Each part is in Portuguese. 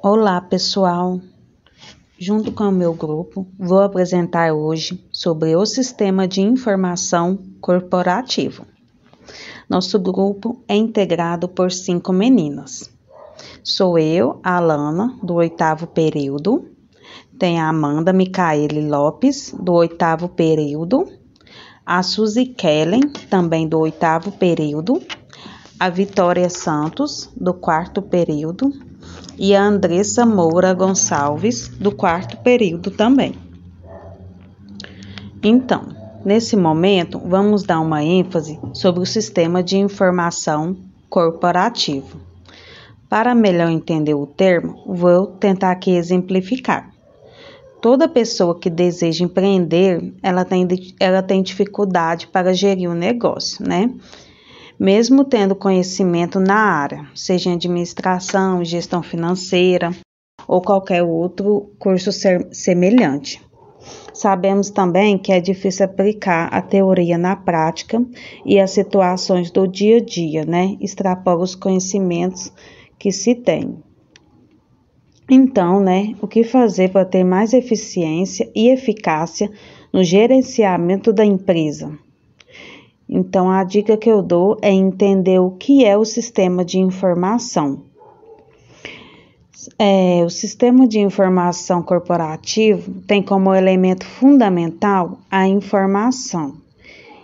Olá, pessoal! Junto com o meu grupo, vou apresentar hoje sobre o Sistema de Informação Corporativo. Nosso grupo é integrado por 5 meninas. Sou eu, a Alana, do 8º período. Tem a Amanda Micaele Lopes, do 8º período. A Suzy Kellen, também do 8º período. A Vitória Santos, do 4º período. E a Andressa Moura Gonçalves, do 4º período também. Então, nesse momento, vamos dar uma ênfase sobre o Sistema de Informação Corporativo. Para melhor entender o termo, vou tentar aqui exemplificar. Toda pessoa que deseja empreender, ela tem dificuldade para gerir o negócio, né? Mesmo tendo conhecimento na área, seja em administração, gestão financeira ou qualquer outro curso semelhante. Sabemos também que é difícil aplicar a teoria na prática e as situações do dia a dia, né? Extrapola os conhecimentos que se tem. Então, né, o que fazer para ter mais eficiência e eficácia no gerenciamento da empresa? Então, a dica que eu dou é entender o que é o sistema de informação. O sistema de informação corporativo tem como elemento fundamental a informação.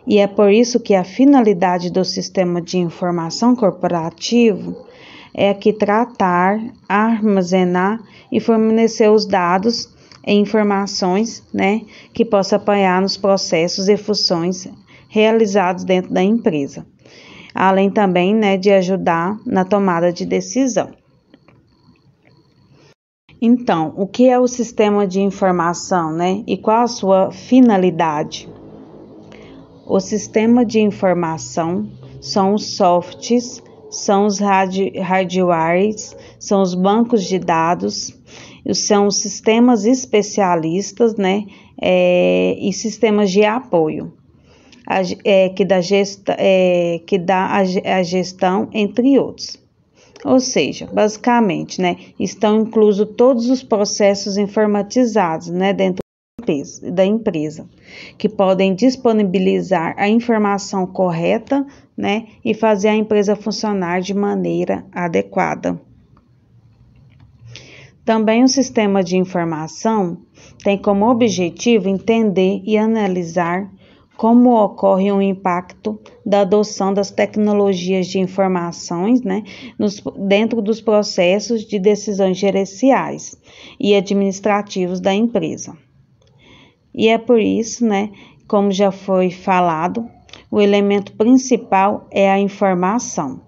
E é por isso que a finalidade do sistema de informação corporativo é que tratar, armazenar e fornecer os dados e informações, né, que possa apoiar nos processos e funções realizados dentro da empresa, além também, né, de ajudar na tomada de decisão. Então, o que é o sistema de informação, né, e qual a sua finalidade? O sistema de informação são os softs, são os hardwares, são os bancos de dados, são os sistemas especialistas, né, e sistemas de apoio. Que dá a gestão, entre outros. Ou seja, basicamente, né, estão inclusos todos os processos informatizados, né, dentro da empresa, que podem disponibilizar a informação correta, né, e fazer a empresa funcionar de maneira adequada. Também o sistema de informação tem como objetivo entender e analisar como ocorre um impacto da adoção das tecnologias de informações, né, dentro dos processos de decisões gerenciais e administrativos da empresa. E é por isso, né, como já foi falado, o elemento principal é a informação,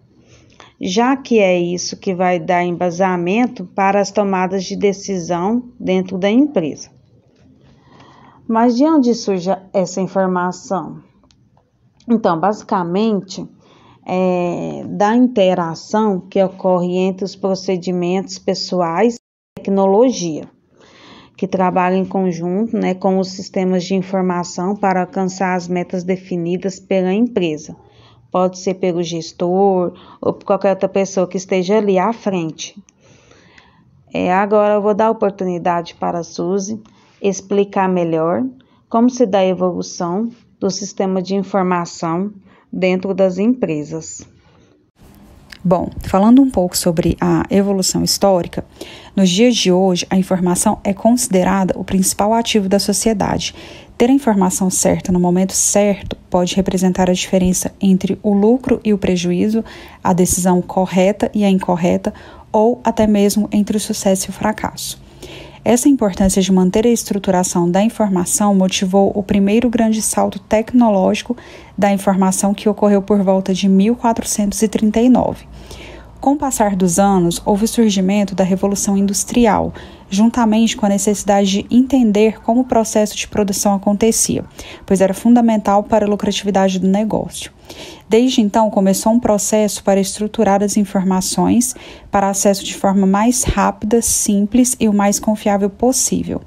já que é isso que vai dar embasamento para as tomadas de decisão dentro da empresa. Mas de onde surge essa informação? Então, basicamente, da interação que ocorre entre os procedimentos pessoais e tecnologia, que trabalham em conjunto, né, com os sistemas de informação para alcançar as metas definidas pela empresa. Pode ser pelo gestor ou por qualquer outra pessoa que esteja ali à frente. Agora eu vou dar a oportunidade para a Suzy explicar melhor como se dá a evolução do sistema de informação dentro das empresas. Bom, falando um pouco sobre a evolução histórica, nos dias de hoje a informação é considerada o principal ativo da sociedade. Ter a informação certa no momento certo pode representar a diferença entre o lucro e o prejuízo, a decisão correta e a incorreta, ou até mesmo entre o sucesso e o fracasso. Essa importância de manter a estruturação da informação motivou o primeiro grande salto tecnológico da informação que ocorreu por volta de 1439. Com o passar dos anos, houve o surgimento da Revolução Industrial, juntamente com a necessidade de entender como o processo de produção acontecia, pois era fundamental para a lucratividade do negócio. Desde então, começou um processo para estruturar as informações para acesso de forma mais rápida, simples e o mais confiável possível.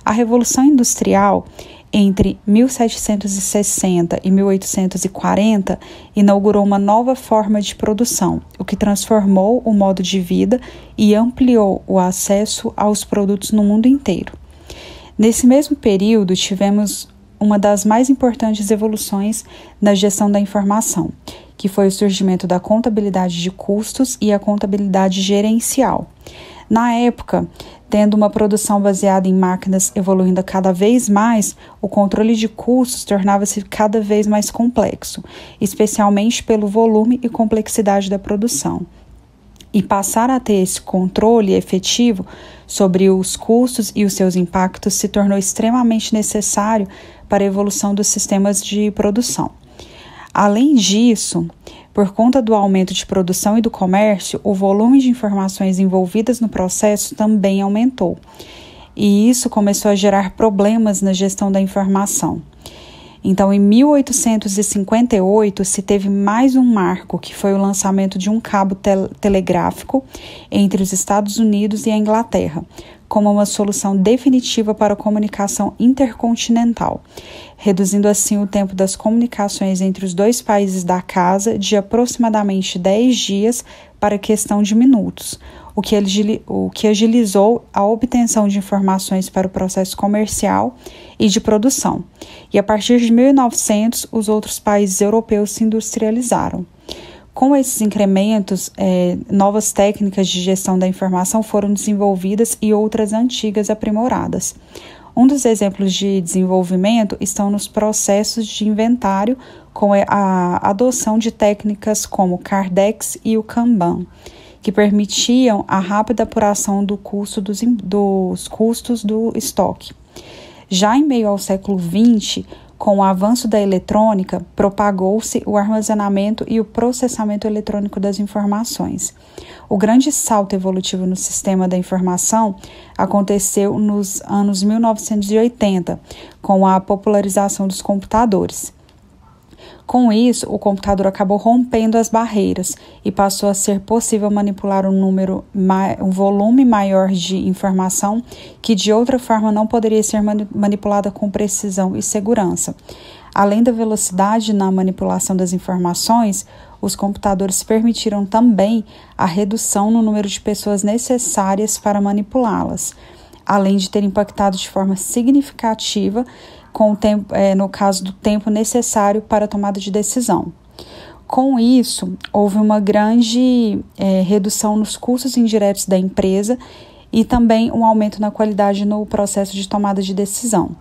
A Revolução Industrial entre 1760 e 1840, inaugurou uma nova forma de produção, o que transformou o modo de vida e ampliou o acesso aos produtos no mundo inteiro. Nesse mesmo período, tivemos uma das mais importantes evoluções na gestão da informação, que foi o surgimento da contabilidade de custos e a contabilidade gerencial. Na época, tendo uma produção baseada em máquinas evoluindo cada vez mais, o controle de custos tornava-se cada vez mais complexo, especialmente pelo volume e complexidade da produção. E passar a ter esse controle efetivo sobre os custos e os seus impactos se tornou extremamente necessário para a evolução dos sistemas de produção. Além disso, por conta do aumento de produção e do comércio, o volume de informações envolvidas no processo também aumentou. E isso começou a gerar problemas na gestão da informação. Então, em 1858, se teve mais um marco, que foi o lançamento de um cabo telegráfico entre os Estados Unidos e a Inglaterra, como uma solução definitiva para a comunicação intercontinental, reduzindo assim o tempo das comunicações entre os dois países da casa de aproximadamente 10 dias para questão de minutos, o que agilizou a obtenção de informações para o processo comercial e de produção. E a partir de 1900, os outros países europeus se industrializaram. Com esses incrementos, novas técnicas de gestão da informação foram desenvolvidas e outras antigas aprimoradas. Um dos exemplos de desenvolvimento estão nos processos de inventário, com a adoção de técnicas como o Cardex e o Kanban, que permitiam a rápida apuração dos custos do estoque. Já em meio ao século XX, com o avanço da eletrônica, propagou-se o armazenamento e o processamento eletrônico das informações. O grande salto evolutivo no sistema da informação aconteceu nos anos 1980, com a popularização dos computadores. Com isso, o computador acabou rompendo as barreiras e passou a ser possível manipular um volume maior de informação que de outra forma não poderia ser manipulada com precisão e segurança. Além da velocidade na manipulação das informações, os computadores permitiram também a redução no número de pessoas necessárias para manipulá-las, além de ter impactado de forma significativa com o tempo, no caso do tempo necessário para a tomada de decisão. Com isso, houve uma grande redução nos custos indiretos da empresa e também um aumento na qualidade no processo de tomada de decisão.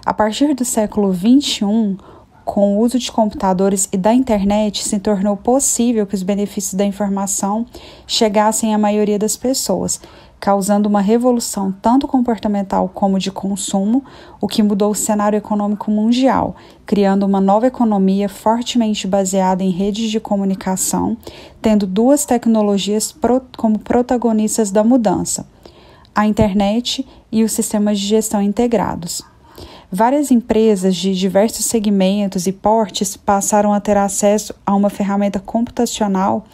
A partir do século XXI, com o uso de computadores e da internet, se tornou possível que os benefícios da informação chegassem à maioria das pessoas, causando uma revolução tanto comportamental como de consumo, o que mudou o cenário econômico mundial, criando uma nova economia fortemente baseada em redes de comunicação, tendo duas tecnologias como protagonistas da mudança: a internet e os sistemas de gestão integrados. Várias empresas de diversos segmentos e portes passaram a ter acesso a uma ferramenta computacional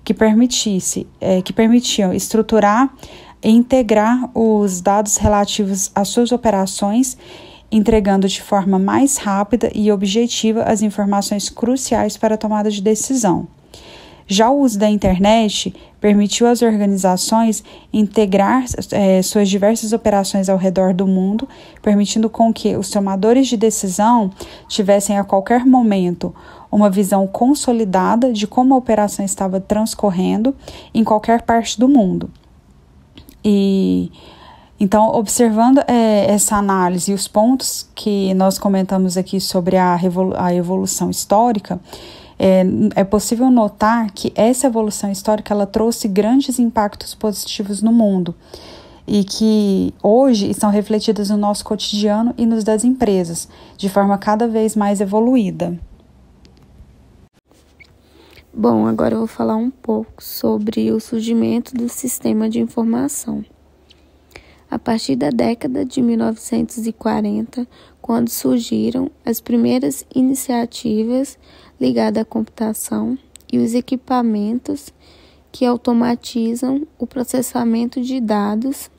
que permitiam estruturar e integrar os dados relativos às suas operações, entregando de forma mais rápida e objetiva as informações cruciais para a tomada de decisão. Já o uso da internet permitiu às organizações integrar suas diversas operações ao redor do mundo, permitindo com que os tomadores de decisão tivessem a qualquer momento uma visão consolidada de como a operação estava transcorrendo em qualquer parte do mundo. Então, observando essa análise e os pontos que nós comentamos aqui sobre a evolução histórica, é possível notar que essa evolução histórica ela trouxe grandes impactos positivos no mundo e que hoje estão refletidas no nosso cotidiano e nos das empresas, de forma cada vez mais evoluída. Bom, agora eu vou falar um pouco sobre o surgimento do sistema de informação. A partir da década de 1940, quando surgiram as primeiras iniciativas ligadas à computação e os equipamentos que automatizam o processamento de dados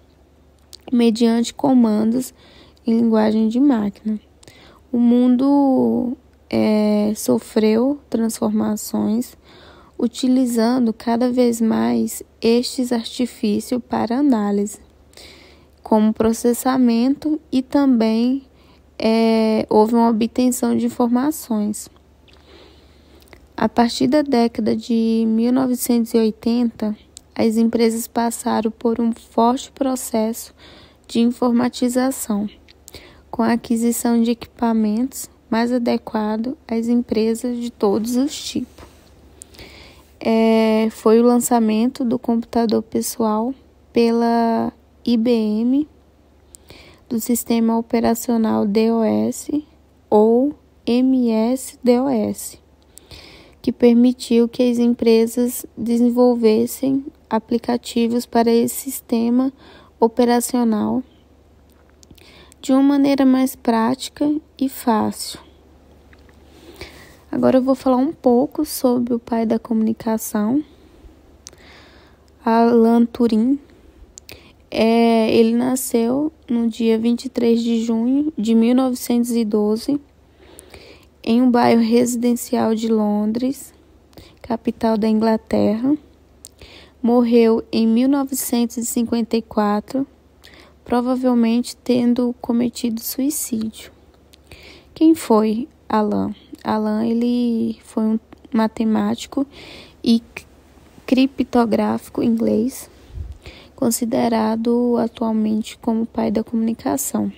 mediante comandos em linguagem de máquina. O mundo sofreu transformações, utilizando cada vez mais estes artifícios para análise, como processamento e também houve uma obtenção de informações. A partir da década de 1980, as empresas passaram por um forte processo de informatização, com a aquisição de equipamentos mais adequados às empresas de todos os tipos. Foi o lançamento do computador pessoal pela IBM, do sistema operacional DOS ou MS-DOS, que permitiu que as empresas desenvolvessem aplicativos para esse sistema operacional de uma maneira mais prática e fácil. Agora eu vou falar um pouco sobre o pai da comunicação, Alan Turing. Ele nasceu no dia 23 de junho de 1912, em um bairro residencial de Londres, capital da Inglaterra. Morreu em 1954, provavelmente tendo cometido suicídio. Quem foi Alan? Alan, ele foi um matemático e criptográfico inglês, considerado atualmente como o pai da comunicação,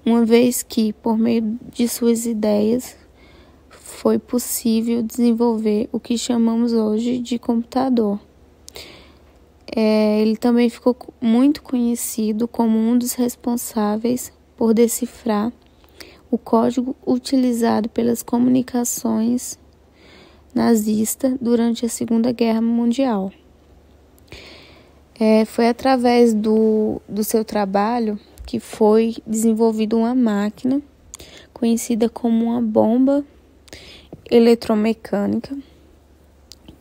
uma vez que, por meio de suas ideias, foi possível desenvolver o que chamamos hoje de computador. Ele também ficou muito conhecido como um dos responsáveis por decifrar o código utilizado pelas comunicações nazistas durante a Segunda Guerra Mundial. Foi através do seu trabalho que foi desenvolvida uma máquina conhecida como uma bomba eletromecânica,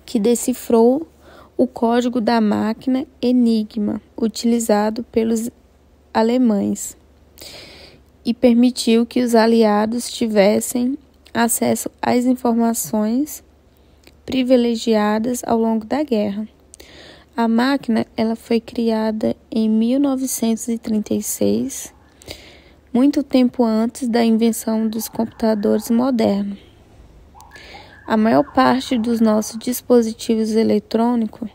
que decifrou o código da máquina Enigma, utilizado pelos alemães, e permitiu que os aliados tivessem acesso às informações privilegiadas ao longo da guerra. A máquina ela foi criada em 1936, muito tempo antes da invenção dos computadores modernos. A maior parte dos nossos dispositivos eletrônicos,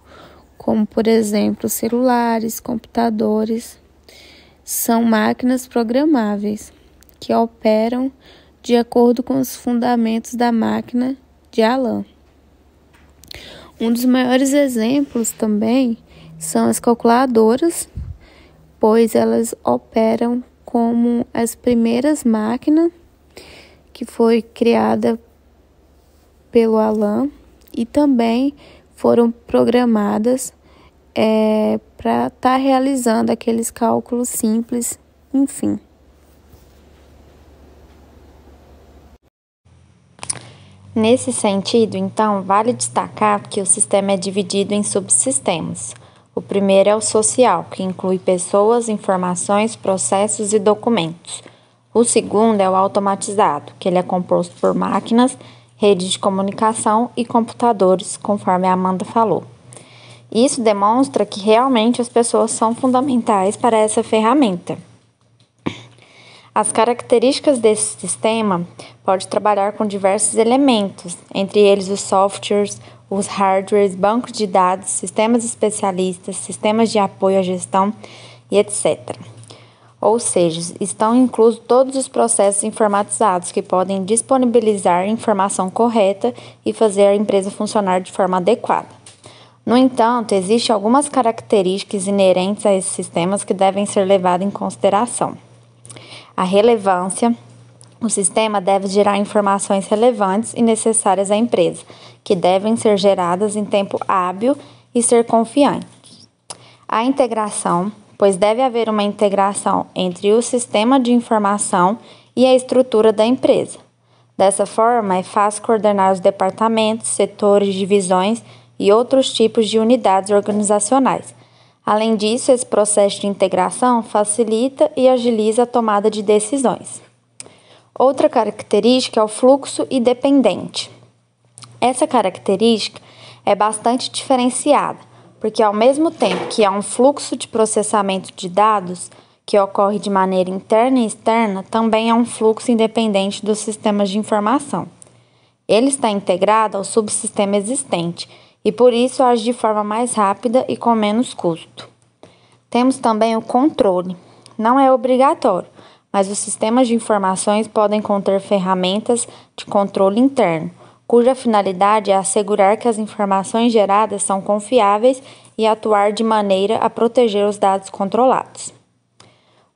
como por exemplo celulares, computadores, são máquinas programáveis que operam de acordo com os fundamentos da máquina de Alan. Um dos maiores exemplos também são as calculadoras, pois elas operam como as primeiras máquinas que foi criada pelo Alan e também foram programadas para estar realizando aqueles cálculos simples, enfim. Nesse sentido, então, vale destacar que o sistema é dividido em subsistemas. O primeiro é o social, que inclui pessoas, informações, processos e documentos. O segundo é o automatizado, que ele é composto por máquinas, redes de comunicação e computadores, conforme a Amanda falou. Isso demonstra que realmente as pessoas são fundamentais para essa ferramenta. As características desse sistema podem trabalhar com diversos elementos, entre eles os softwares, os hardwares, bancos de dados, sistemas especialistas, sistemas de apoio à gestão e etc. Ou seja, estão inclusos todos os processos informatizados que podem disponibilizar informação correta e fazer a empresa funcionar de forma adequada. No entanto, existem algumas características inerentes a esses sistemas que devem ser levadas em consideração. A relevância. O sistema deve gerar informações relevantes e necessárias à empresa, que devem ser geradas em tempo hábil e ser confiantes. A integração, pois deve haver uma integração entre o sistema de informação e a estrutura da empresa. Dessa forma, é fácil coordenar os departamentos, setores, divisões e outros tipos de unidades organizacionais. Além disso, esse processo de integração facilita e agiliza a tomada de decisões. Outra característica é o fluxo independente. Essa característica é bastante diferenciada, porque ao mesmo tempo que há um fluxo de processamento de dados que ocorre de maneira interna e externa, também há um fluxo independente dos sistemas de informação. Ele está integrado ao subsistema existente e por isso age de forma mais rápida e com menos custo. Temos também o controle. Não é obrigatório, mas os sistemas de informações podem conter ferramentas de controle interno, cuja finalidade é assegurar que as informações geradas são confiáveis e atuar de maneira a proteger os dados controlados.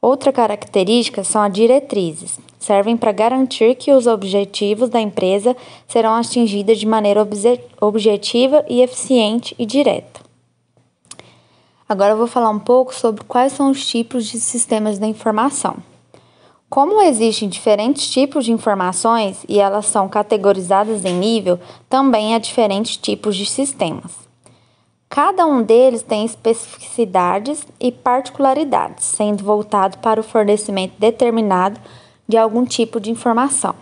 Outra característica são as diretrizes. Servem para garantir que os objetivos da empresa serão atingidos de maneira objetiva e eficiente e direta. Agora eu vou falar um pouco sobre quais são os tipos de sistemas da informação. Como existem diferentes tipos de informações e elas são categorizadas em nível, também há diferentes tipos de sistemas. Cada um deles tem especificidades e particularidades, sendo voltado para o fornecimento determinado de algum tipo de informação.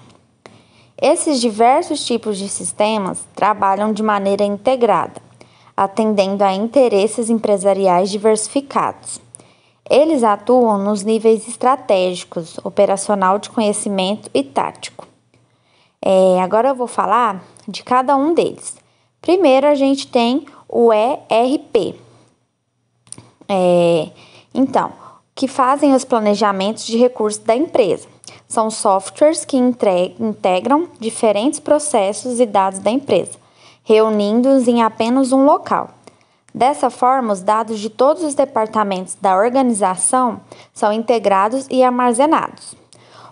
Esses diversos tipos de sistemas trabalham de maneira integrada, atendendo a interesses empresariais diversificados. Eles atuam nos níveis estratégicos, operacional de conhecimento e tático. Agora eu vou falar de cada um deles. Primeiro a gente tem o ERP. Que fazem os planejamentos de recursos da empresa. São softwares que integram diferentes processos e dados da empresa, reunindo-os em apenas um local. Dessa forma, os dados de todos os departamentos da organização são integrados e armazenados.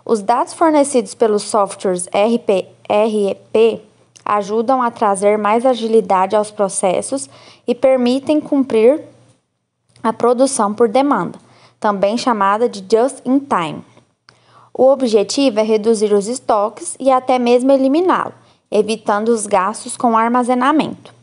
Os dados fornecidos pelos softwares ERP ajudam a trazer mais agilidade aos processos e permitem cumprir a produção por demanda, também chamada de just-in-time. O objetivo é reduzir os estoques e até mesmo eliminá-lo, evitando os gastos com armazenamento.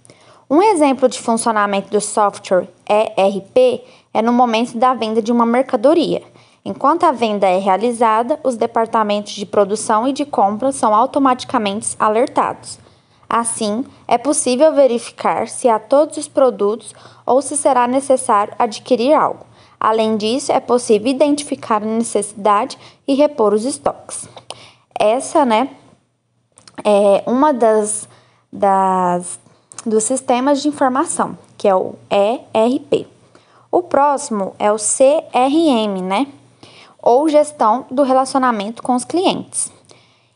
Um exemplo de funcionamento do software ERP é no momento da venda de uma mercadoria. Enquanto a venda é realizada, os departamentos de produção e de compra são automaticamente alertados. Assim, é possível verificar se há todos os produtos ou se será necessário adquirir algo. Além disso, é possível identificar a necessidade e repor os estoques. Essa, é uma dos sistemas de informação, que é o ERP. O próximo é o CRM, ou gestão do relacionamento com os clientes.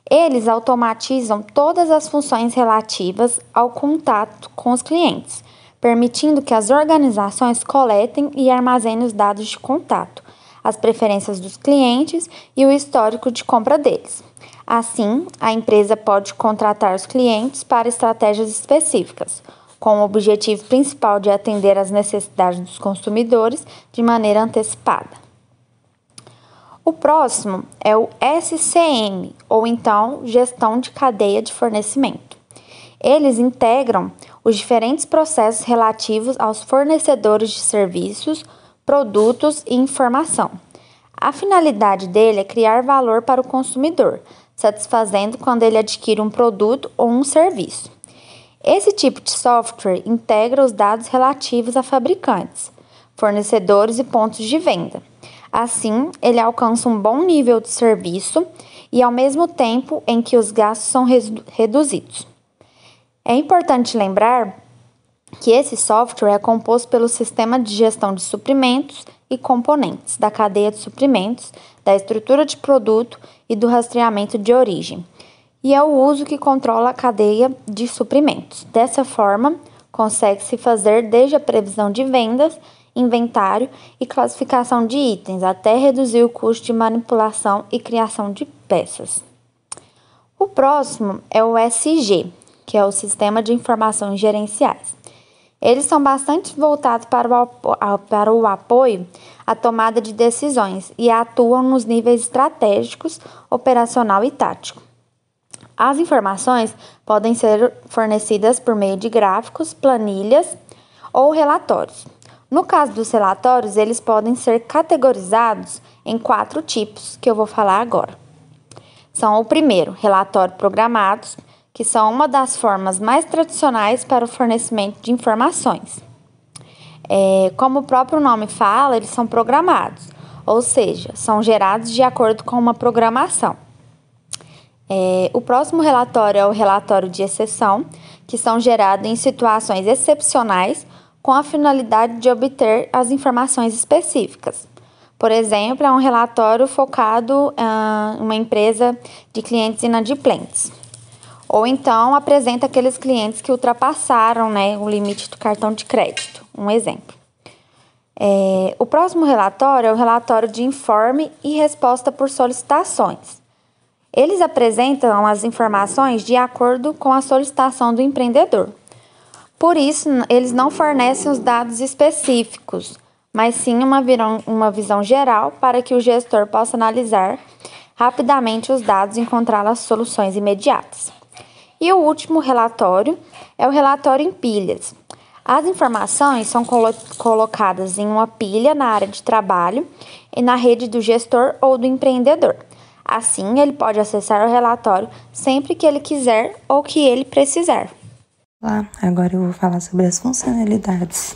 Eles automatizam todas as funções relativas ao contato com os clientes, permitindo que as organizações coletem e armazenem os dados de contato, as preferências dos clientes e o histórico de compra deles. Assim, a empresa pode contratar os clientes para estratégias específicas, com o objetivo principal de atender às necessidades dos consumidores de maneira antecipada. O próximo é o SCM, ou então Gestão de Cadeia de Fornecimento. Eles integram os diferentes processos relativos aos fornecedores de serviços, produtos e informação. A finalidade dele é criar valor para o consumidor, satisfazendo quando ele adquire um produto ou um serviço. Esse tipo de software integra os dados relativos a fabricantes, fornecedores e pontos de venda. Assim, ele alcança um bom nível de serviço e ao mesmo tempo em que os gastos são reduzidos. É importante lembrar que esse software é composto pelo sistema de gestão de suprimentos e componentes, da cadeia de suprimentos, da estrutura de produto e do rastreamento de origem. E é o uso que controla a cadeia de suprimentos. Dessa forma, consegue-se fazer desde a previsão de vendas, inventário e classificação de itens, até reduzir o custo de manipulação e criação de peças. O próximo é o SG, que é o Sistema de Informações Gerenciais. Eles são bastante voltados para o apoio à tomada de decisões e atuam nos níveis estratégicos, operacional e tático. As informações podem ser fornecidas por meio de gráficos, planilhas ou relatórios. No caso dos relatórios, eles podem ser categorizados em 4 tipos, que eu vou falar agora. são o primeiro, relatório programados, que são uma das formas mais tradicionais para o fornecimento de informações. Como o próprio nome fala, eles são programados, ou seja, são gerados de acordo com uma programação. O próximo relatório é o relatório de exceção, que são gerados em situações excepcionais com a finalidade de obter as informações específicas. Por exemplo, é um relatório focado em uma empresa de clientes inadimplentes. Ou então apresenta aqueles clientes que ultrapassaram, o limite do cartão de crédito. Um exemplo. O próximo relatório é o relatório de informe e resposta por solicitações. Eles apresentam as informações de acordo com a solicitação do empreendedor. Por isso, eles não fornecem os dados específicos, mas sim uma visão geral para que o gestor possa analisar rapidamente os dados e encontrar as soluções imediatas. E o último relatório é o relatório em pilhas. As informações são colocadas em uma pilha na área de trabalho e na rede do gestor ou do empreendedor. Assim, ele pode acessar o relatório sempre que ele quiser ou que ele precisar. Olá, agora eu vou falar sobre as funcionalidades.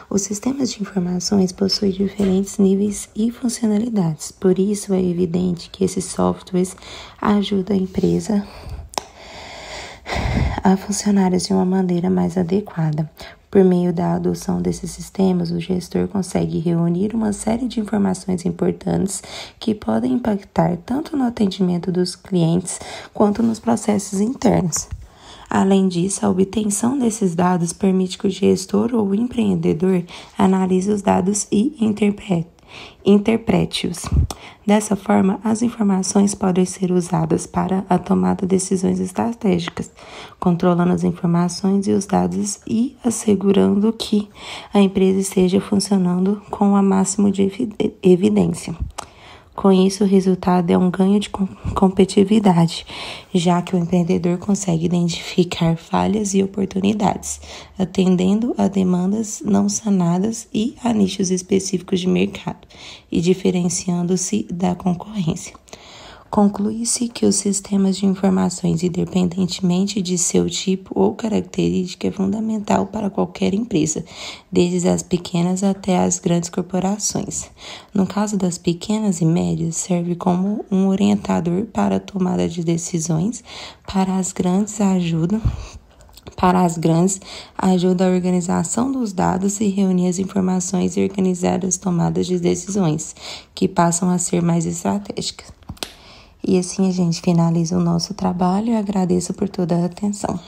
Os sistemas de informações possuem diferentes níveis e funcionalidades, por isso é evidente que esses softwares ajudam a empresa a funcionar de uma maneira mais adequada. Por meio da adoção desses sistemas, o gestor consegue reunir uma série de informações importantes que podem impactar tanto no atendimento dos clientes quanto nos processos internos. Além disso, a obtenção desses dados permite que o gestor ou o empreendedor analise os dados e interprete-os. Dessa forma, as informações podem ser usadas para a tomada de decisões estratégicas, controlando as informações e os dados e assegurando que a empresa esteja funcionando com a máximo de evidência. Com isso, o resultado é um ganho de competitividade, já que o empreendedor consegue identificar falhas e oportunidades, atendendo a demandas não sanadas e a nichos específicos de mercado, e diferenciando-se da concorrência. Conclui-se que os sistemas de informações, independentemente de seu tipo ou característica, é fundamental para qualquer empresa, desde as pequenas até as grandes corporações. No caso das pequenas e médias, serve como um orientador para a tomada de decisões, para as grandes ajuda a organização dos dados e reunir as informações e organizar as tomadas de decisões, que passam a ser mais estratégicas. E assim a gente finaliza o nosso trabalho e agradeço por toda a atenção.